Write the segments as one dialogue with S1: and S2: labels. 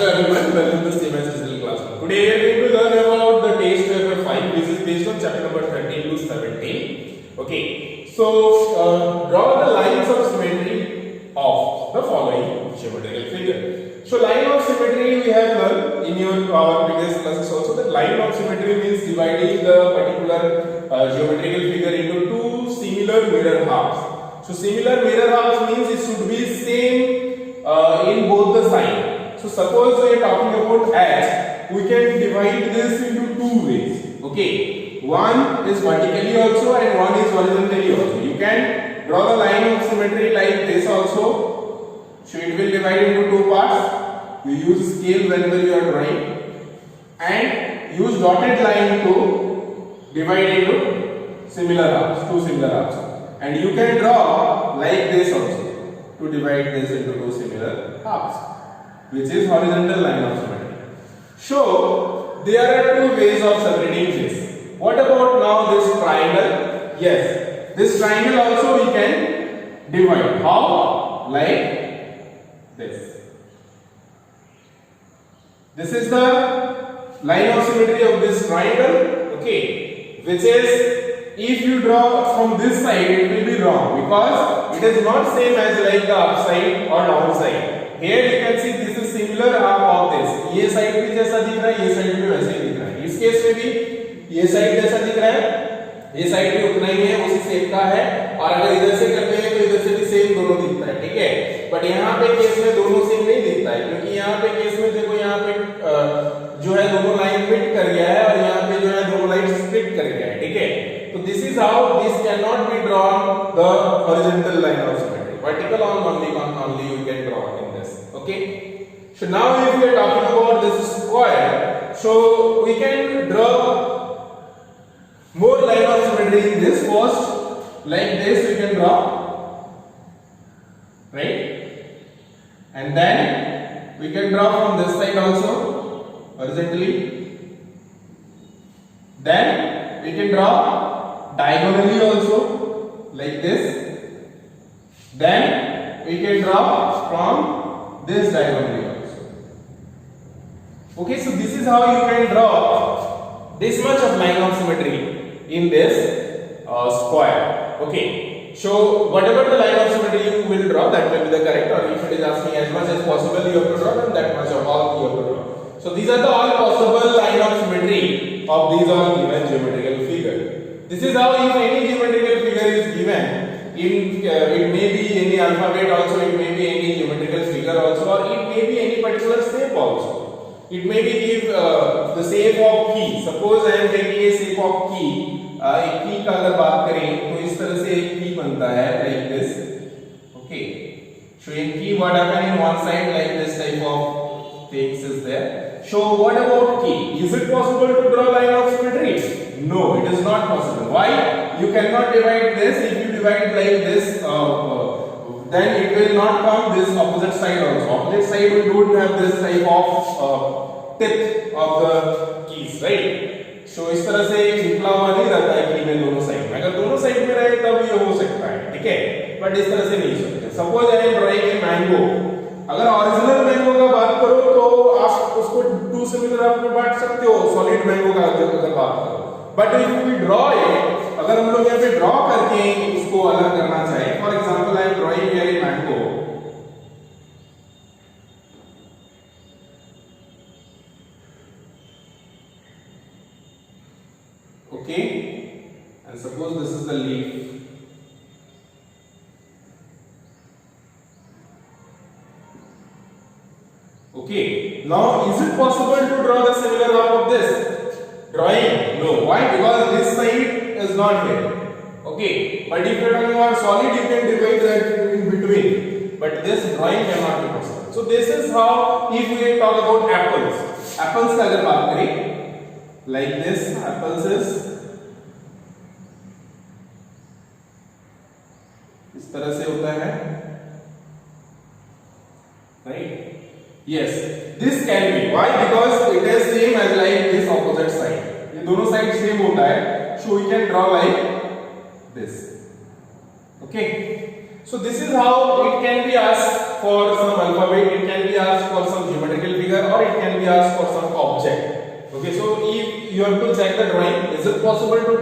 S1: Hello everyone, welcome to CMS Digital Classroom. Today we are going to learn about the test paper 5, which is based on chapter number 13 to 17. Okay, so draw the lines of symmetry of the following geometrical figure. So line of symmetry we have learned in our previous classes also that line of symmetry means dividing the particular geometrical figure into two similar mirror halves. So similar mirror halves means it should be same in both the sides. So suppose we are talking about H, we can divide this into two ways. Okay, one is vertically also and one is horizontally also. You can draw the line of symmetry like this also. So it will divide into two parts. You use scale whenever you are drawing and use dotted line to divide into similar halves, two similar halves. And you can draw like this also to divide this into two similar halves, which is horizontal line of symmetry. So there are two ways of separating this. What about now this triangle? Yes, this triangle also we can divide. How? Like this. This is the line of symmetry of this triangle. Okay, which is, if you draw from this side it will be wrong because it is not same as like the upside or downside. Here you can see this is similar half of this. ये side भी जैसा दिख रहा है, ये side भी वैसे ही दिख रहा है. इस केस में भी ये साइड जैसा दिख रहा है, ये साइड भी उतना ही है, उसी शेप का है. और अगर इधर से करते हैं तो इधर से भी सेम दोनों दिखता है. ठीक है, बट यहाँ पे केस में दोनों सेम नहीं दिखता है क्योंकि यहाँ पे केस में देखो यहाँ पे जो है दोनों लाइन फिट कर गया है और यहाँ पे जो है दोनों लाइन स्प्लिट कर गया है. ठीक है, तो this is how this can not be drawn the horizontal line of symmetry. Vertical only you can draw in this. Okay, so now if we are talking about this square, so we can draw more line of symmetry in this. First like this we can draw, right, and then we can draw from this side also horizontally. Then we can draw diagonally also like this. Then we can draw from this diagonally also. Okay, so this is how you can draw this much of line of symmetry in this square. Okay, so whatever the line of symmetry you will draw, that will be the correct, or if it is asking as much as possible you have to draw, then that much of all you have to draw. So these are the all possible line of symmetry of these all given geometrical figure. This is how if any geometrical figure is given, it may be any alphabet also, it may be any geometrical figure also, or it may be any particular shape also. It may be give the shape of key. Suppose I am taking a shape of key. एक key का अगर बात करें तो इस तरह से एक key बनता है like this. Okay, so in key what happen in one side like this type of things is there. So what about key? Is it possible to draw line of symmetry? No, it is not possible. Why? You cannot divide this. If you divide like this, then it will not come this opposite side also. Opposite side we don't have this type of tip of the keys, right? So इस तरह से निकला हुआ नहीं रहता है की में दोनों साइड में. अगर दोनों साइड में रहे तब ये हो सकता है. ठीक है, बट इस तरह से नहीं सकते. Suppose I am drawing a mango. अगर ओरिजिनल मैंगो का बात करो तो आप उसको टू सिमिलर हाफ में बांट सकते हो. सॉलिड मैंगो का अगर बात करो, but if we draw it, अगर हम लोग यहाँ पे ड्रॉ करके उसको अलग करना चाहे, for example I am drawing here a mango. Okay, and suppose this is the leaf. Okay, now is it possible to draw the similar half of this drawing? No. Why? Because this side is not here. Okay, but if you are talking about solid, you can divide that in between, but this drawing cannot be possible. So this is how, if we talk about apples, apples का अगर बात करें like this, apples is इस तरह से होता है, right? Yes, this can be. Why? Because it is same as like this opposite side. ये दोनों साइड सेम होता है, so we can draw like this. Okay, so this is how it can be asked for some alphabet, it can be asked for some geometrical figure. figure, or it can be asked for some object. Okay, so if you have to check the drawing, is it possible to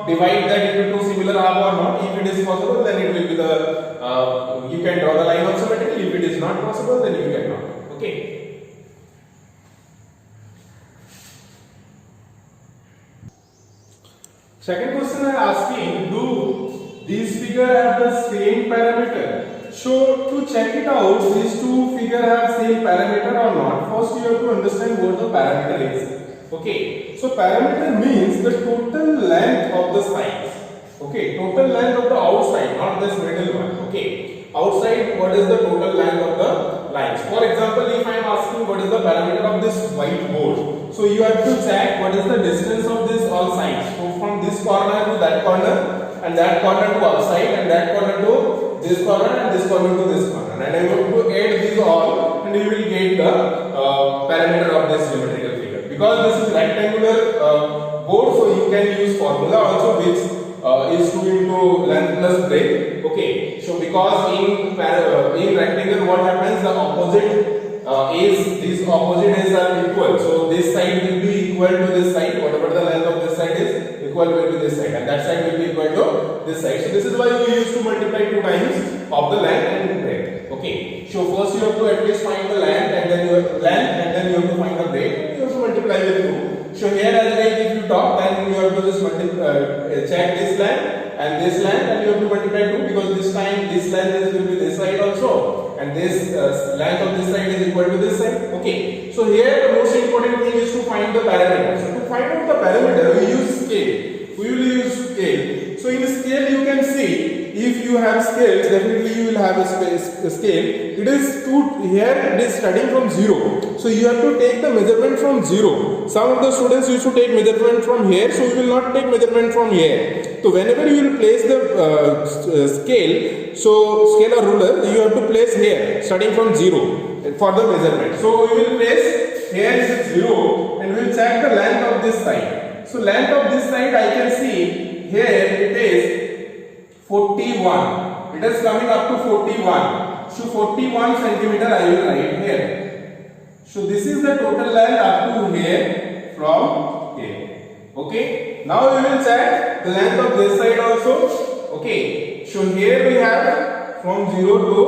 S1: divide that into two similar half or not? If it is possible, then it will be the you can draw the line of symmetry. If it is not possible, then you cannot. Okay. Second question I am asking, do these figures have the same parameter? So to check it out, these two figures have same parameter or not, first you have to understand what the parameter is. Okay, so parameter means the total length of the sides. Okay, total length of the outside, not this middle one. Okay, outside, what is the total length of the lines? For example, if I am asking what is the parameter of this whiteboard, so you have to check what is the distance of this all sides. So from this corner to that corner, and that corner to outside, and that corner to this corner, and this corner to this corner, and I want to add these all, and you will get the parameter of this geometrical figure. Because this is rectangular board, so you can use formula also, which is 2 into length plus breadth. Okay, so because in rectangle, what happens, the opposite these opposite ends are equal, so this side will be equal to this side, whatever the length of this side is, equal will be this side, and that side will be equal to this side. So this is why we used to multiply 2 times of the length and breadth. Okay, so first you have to at least find the length, and then you have to find the breadth. You have to multiply with 2. So here as well, if you talk, then you have to just check this length and this length, and you have to multiply 2, because this time this length will be this side also, and this length of this side is equal to this side. Okay, so here the most important thing is to find the parameter. So to find out the parameter, we use scale. We will use scale. So in scale, you can see, if you have scales, definitely you will have a scale. It is here it is starting from 0. So you have to take the measurement from 0. Some of the students used to take measurement from here, so you will not take measurement from here. So whenever you will place the scale, so scale or ruler, you have to place here, starting from 0 for the measurement. So we will place here is 0, and we will check the length of this side. So length of this side, I can see here it is 41. It is coming up to 41. So 41 centimeter I will write here. So this is the total length up to here from here. Okay. Now we will check the length of this side also. Okay. So here we have from 0 to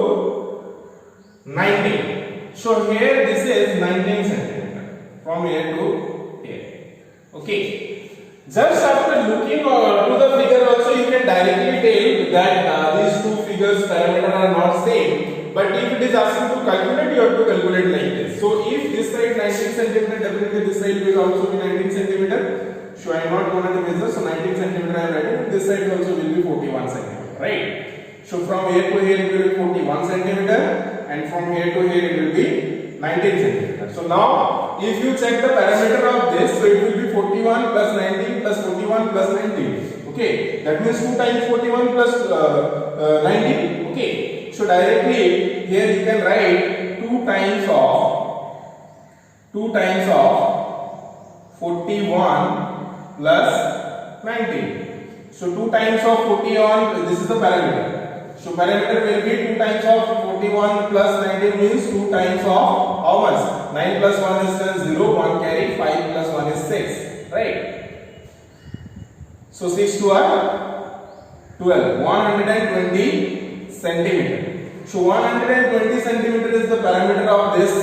S1: 19. So here this is 19 centimeter from here to here. Okay. Just after looking to the figure also, you can directly tell that these two figures parameter are not same. But if it is asking to calculate, you have to calculate like this. So if this side 19 centimeter, definitely this side will also be 19 centimeter. So I am not going to measure. So 19 centimeter I am writing. This side also will be 41 centimeter, right? So from here to here it will be 41 centimeter, and from here to here it will be 19 centimeter. So now if you check the parameter of this, so it will be 41 plus 19 plus 41 plus 19. Okay, that means 2 times 41 plus 19. Okay, so directly here you can write 2 times of 41 plus 19. So 2 times of 41, this is the parameter. So parameter will be 2 times of 41 plus 19 means 2 times of how much? 9 plus 1 is 0, 1 carry, 5 plus 1 is 6, right? So 6 to 12, 120 centimeter. So 120 centimeter is the parameter of this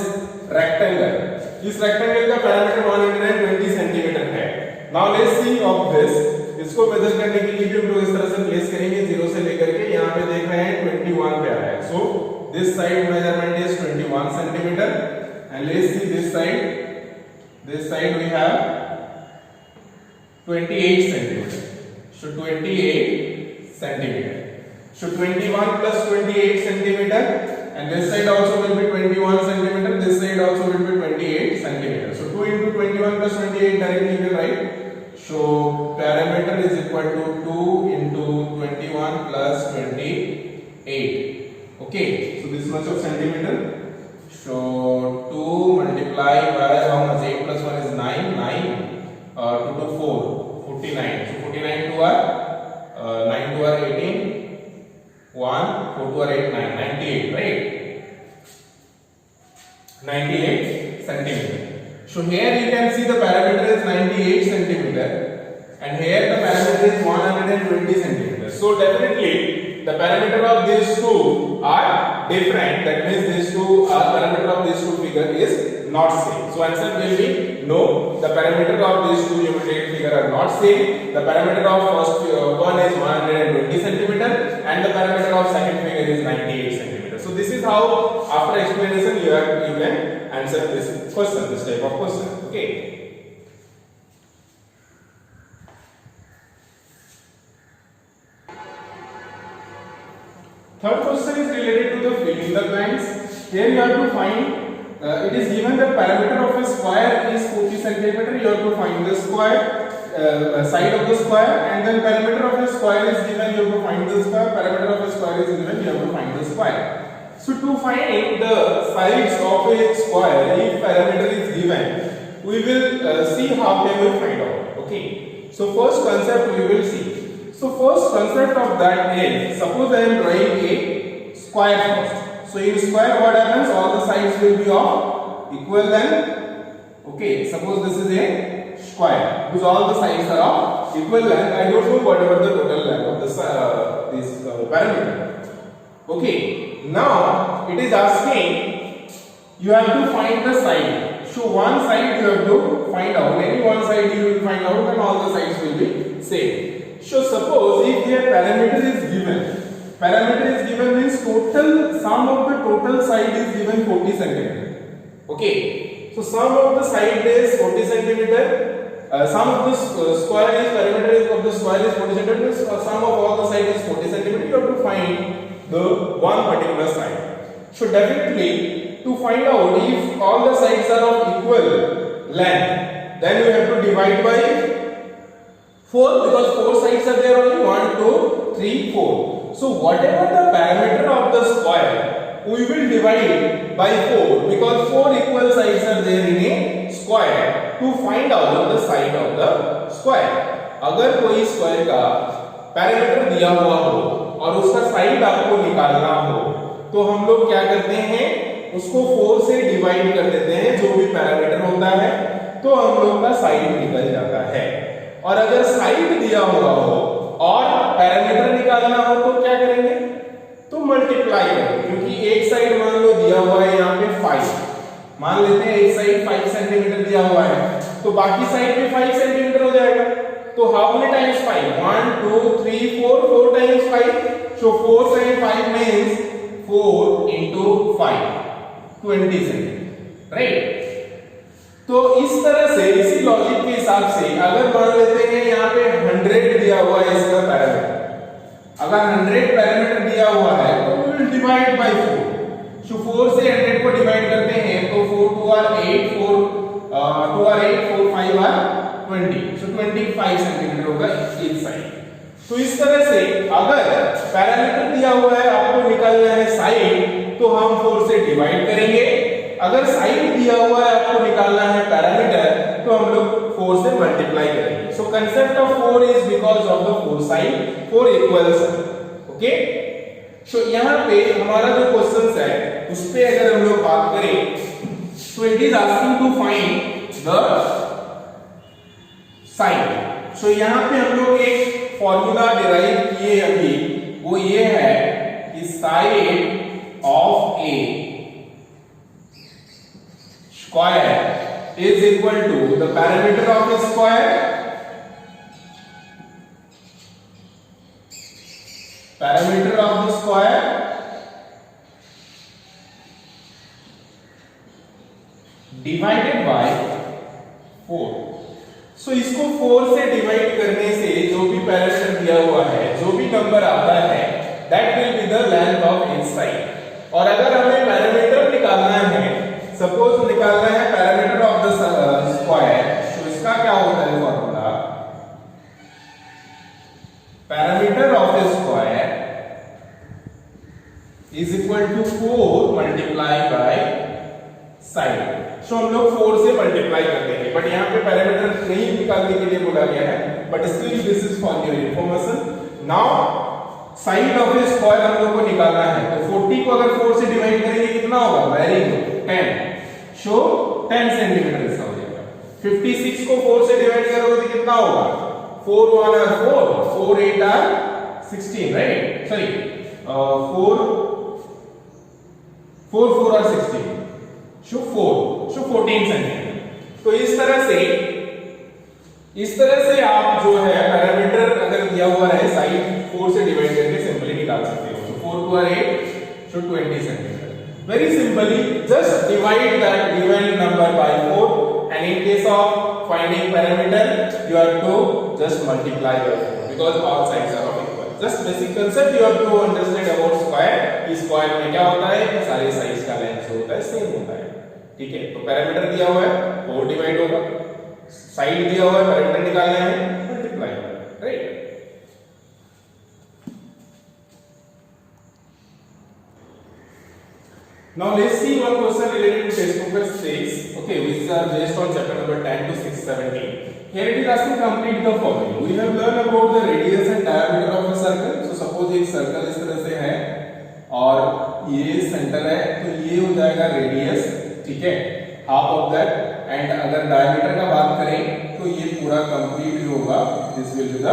S1: rectangle. This rectangle का parameter 120 centimeter है. Now let's see of this. इसको major करने के लिए भी हम लोग इस तरह से प्लेस करेंगे 0 से लेकर के यहाँ पे देख रहे हैं 21 पे आ रहा है. So this side measurement is 21 centimeter, and let's see this side. This side we have 28 centimeter. So 28 centimeter. So 21 plus 28 centimeter, and this side also will be 21 centimeter. This side also will be 28 centimeter. So 2 into 21 plus 28 directly you can write. So parameter is equal to 2 into 21 plus 28. Okay, so this much of centimeter. So 2 multiplied by how much? 8 plus 1 is 9. 2 to 4, 49. So 49 to our 9 to our 18. 1, 4 to our 8, 9, 98, right? 98 centimeter. So here you can see the parameter is 98 centimeter and here the parameter is 120 centimeter. So definitely the parameter of these two are different. That means these two parameter of these two figure is not same. So answer will be no. The parameter of these two geometric figure are not same. The parameter of first one is 120 centimeter and the parameter of second figure is 98 centimeter. So this is how after explanation you can answer this question, this type of question. Okay. Third question is related to the fill in the blanks. Here you have to find, it is given that parameter of a square is 40 centimeter. You have to find the square, side of the square, and then parameter of a square is given. You have to find the square. Parameter of a square is given. You have to find the square. So to find the sides of a square, if parameter is given, we will see how can we find out. Okay. So first concept we will see. So first concept of that is, suppose I am drawing a square first. So in square what happens? All the sides will be of equal length. Okay, suppose this is a square because all the sides are of equal length. I don't know whatever the total length of this parameter. Okay, now it is asking you have to find the side. So one side you have to find out. Any one side you will find out and all the sides will be same. So suppose if here parameter is given means total sum of the total side is given 40 centimeter. Okay, so sum of the side is 40 centimeter. Sum of the square is parameter is of the square is 40 centimeter. Sum of all the side is 40 centimeter. You have to find the one particular side. So definitely to find out if all the sides are of equal length, then you have to divide by 4 because 4 sides are there only 1, 2, 3, 4. So whatever the parameter of the square, we will divide by 4 because 4 equal sides are there in a square to find out the side of the square. अगर कोई square का parameter दिया हुआ हो और उसका side आपको निकालना हो तो हम लोग क्या करते हैं, उसको 4 से डिवाइड कर देते हैं जो भी पैरामीटर होता है, तो हम लोग का साइड निकल जाता है। और अगर साइड दिया हुआ हो और पैरामीटर निकालना हो तो क्या करेंगे, तो मल्टीप्लाई करेंगे क्योंकि एक साइड मान लो दिया हुआ है यहाँ पे 5, मान लेते हैं एक साइड 5 सेंटीमीटर दिया हुआ है तो बाकी साइड पे 5 सेंटीमीटर हो जाएगा। तो how many times 5? 1 2 3 4 4 times 5। So 4 times 5 means 4 into 5 20 centimetre, right. तो इस तरह से इसी लॉजिक के हिसाब से अगर मान लेते हैं यहाँ पे 100 दिया हुआ है इसका पैरामीटर, अगर 100 पैरामीटर दिया हुआ है तो वी विल डिवाइड बाय 4। सो 4 से 100 को डिवाइड करते हैं तो 4 2 are 8 4 2 are 8 4 5 are 20। So 25 centimetre होगा ईच साइड। तो इस तरह से अगर पैरामीटर दिया हुआ है आपको निकालना है साइड तो हम 4 से डिवाइड करेंगे, अगर साइड दिया हुआ है आपको निकालना है पैरामीटर तो हम लोग 4 से मल्टीप्लाई करेंगे। So concept of 4 is because of the 4 side 4 equal side. Okay, so यहाँ पे हमारा जो क्वेश्चन है उस पे अगर हम लोग बात करें तो it is asking to find the side. So यहाँ पे हम लोग एक फॉर्मूला डिराइव किए अभी, वो ये है कि side of A square is equal to the parameter of the square divided by 4। सो इसको 4 से डिवाइड करने से जो भी पैरामीटर दिया हुआ है, जो भी नंबर आता है, that will be the length of each side. और अगर हमें पैरामीटर निकालना है, सपोज निकालना है पैरामीटर ऑफ द स्क्वायर, तो इसका क्या होता है formula, parameter of the square is equal to 4 multiply by side. So हम लोग 4 से मल्टीप्लाई करते हैं, बट यहाँ पे पैरामीटर नहीं निकालने के लिए बोला गया है, but still this is for your information. Now side of the square हम लोग को निकालना है, तो 40 को अगर 4 से डिवाइड करेंगे कितना होगा, वेरी गुड 10। सो 10 सेंटीमीटर इसका हो जाएगा। 56 को 4 से डिवाइड करोगे तो कितना होगा? 4 1 are 4, 4 8 are 16, right? Sorry 4 4 are 16, so 14 centimetre. तो इस तरह से आप जो है पैरामीटर अगर दिया हुआ है साइड 4 से डिवाइड करके सिंपली निकाल सकते हो। So 4 2 are 8, so 20 centimeter. Very simply, just divide that given number by 4, and in case of finding parameter, you have to just multiply by 4 because all sides are of equal. Just basic concept you have to understand about square. इस square में क्या होता है? सारे sides का length होता है same होता है, ठीक है? तो पैरामीटर दिया हुआ है 4 डिवाइड होगा, साइड दिया हुआ है पैरामीटर निकालना है multiply, right? Now let's see one question related to textbook 6, okay, which are based on chapter number 10 to 617. Here it is asking complete the following. We have learned about the radius and diameter of a circle. So suppose एक circle इस तरह से है और ये centre है, तो ये हो जाएगा रेडियस, ठीक है, हाफ ऑफ दैट। एंड अगर डायमीटर का बात करें तो ये पूरा कंप्लीट जो होगा this will be the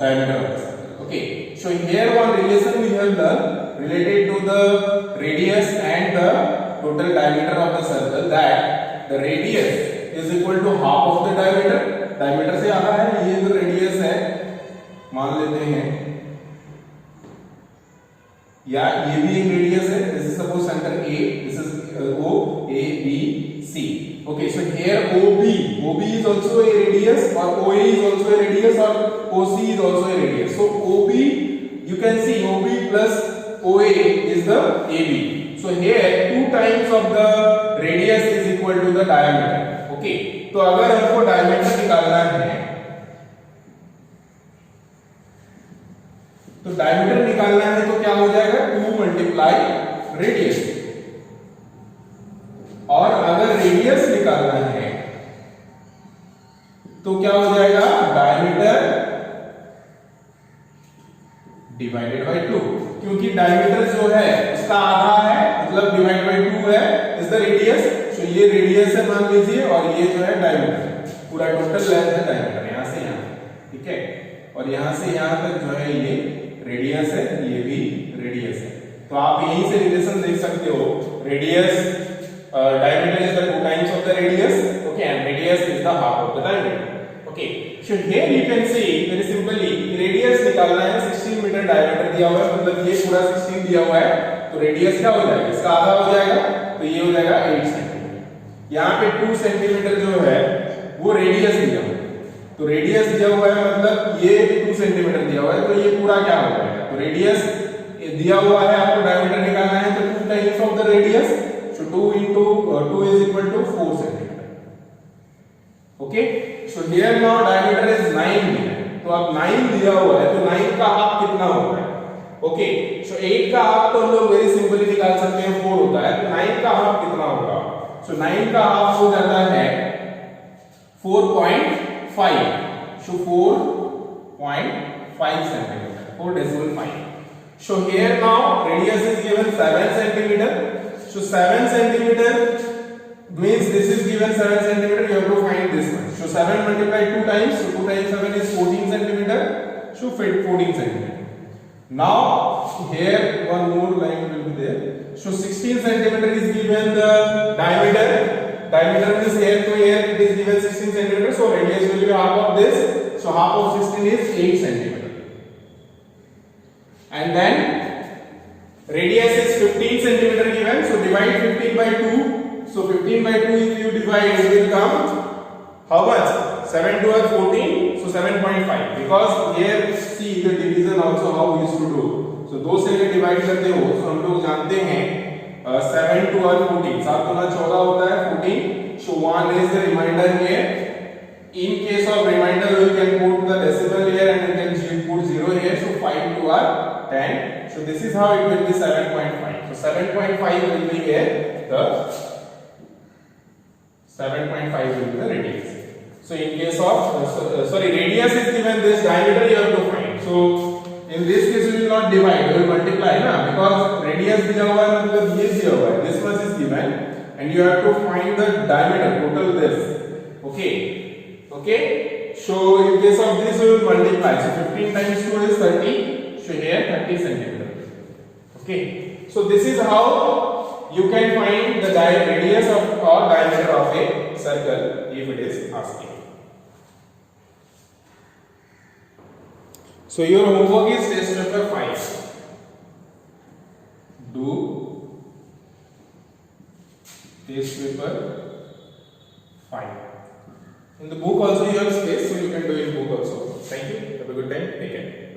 S1: diameter of the circle, okay? So here one relation we have done related to the radius and the total diameter of the circle, that the radius is equal to half of the diameter. diameter से आता है, ये जो radius है मान लेते हैं, या ये भी एक radius है, this is suppose center A, this is O, A, B, C. Okay, so here OB is also a radius, or OA is also a radius, or OC is also a radius. So OB, you can see OB plus OA is the AB. So here 2 times of the radius is equal to the diameter. Okay, तो अगर हमको diameter निकालना है, तो diameter निकालना है तो क्या हो जाएगा? 2 multiply radius. और अगर रेडियस निकालना है तो क्या हो जाएगा? डायमीटर डिवाइडेड बाय 2, क्योंकि डायमीटर जो है उसका आधा है, मतलब डिवाइड बाय 2 है इज द रेडियस। सो ये रेडियस है मान लीजिए, और ये जो है डायमीटर, पूरा टोटल लेंथ है डायमीटर, यहां से यहां, ठीक है? और यहां से यहां तक जो है ये रेडियस है, ये भी रेडियस है। तो आप यहीं से रिलेशन देख सकते हो, radius diameter is the 2 times of the radius, okay, and radius is the half of the diameter, okay? So here you can see very simply radius निकालना है, 16 मीटर diameter दिया हुआ है, मतलब ये पूरा 16 दिया हुआ है, तो radius क्या हो जाएगा? इसका आधा हो जाएगा, तो ये हो जाएगा 8 सेंटीमीटर। यहाँ पे 2 सेंटीमीटर जो है वो radius दिया हुआ है, तो radius दिया हुआ है मतलब ये 2 सेंटीमीटर दिया हुआ है, तो ये पूरा क्या हो जाएगा? तो radius दिया हुआ है, आपको diameter निकालना है, तो 2 times of the radius, so 2 into 2 is equal to 4 centimeter, okay? So here now diameter is 9 दिया है, तो अब 9 दिया हुआ है, तो 9 का हाफ कितना होता है? ओके, सो 8 का हाफ तो हम लोग वेरी सिंपली निकाल सकते हैं, 4 होता है, तो 9 का हाफ कितना होगा? सो 9 का हाफ हो जाता है 4.5, so 4.5 centimeter, 4.5. So here now radius is given 7 centimeter. So 7 centimeter means this is given 7 centimeter. You have to find this one. So 7 multiplied 2 times. So 2 times 7 is 14 centimeter. So 14 centimeter. Now here one more line will be there. So 16 centimeter is given the diameter. Diameter is here to here. It is given 16 centimeter. So radius will be half of this. So half of 16 is 8 centimeter. And then radius is 15 centimeter given, so divide 15 by 2. So 15 by 2 if you divide, it will come how much? 7 to 14, so 7.5. Because here see the division also how we used to do. So 2 से अगर divide करते हो, तो हम लोग जानते हैं 7 to 14, 7 गुना 14 होता है 14. So 1 is the remainder here. In case of remainder, you can put the decimal here and you can put 0 here. So 5 to 10. So this is how it will be 7.5. So 7.5 will be here, the 7.5 will be the radius. So in case of radius is given, this diameter you have to find. So in this case you will not divide, you will multiply ना, because radius दिया हुआ है मतलब ये दिया हुआ है, this much is given and you have to find the diameter total this, okay? Okay. So in case of this, we will multiply. So 15 times 2 is 30. So here 30 centimeter. Okay. So this is how you can find the radius of or diameter of a circle if it is asking. So your homework is test paper 5. Do test paper 5. In the book also you have space, so you can do in book also. Thank you. Have a good time. Take care.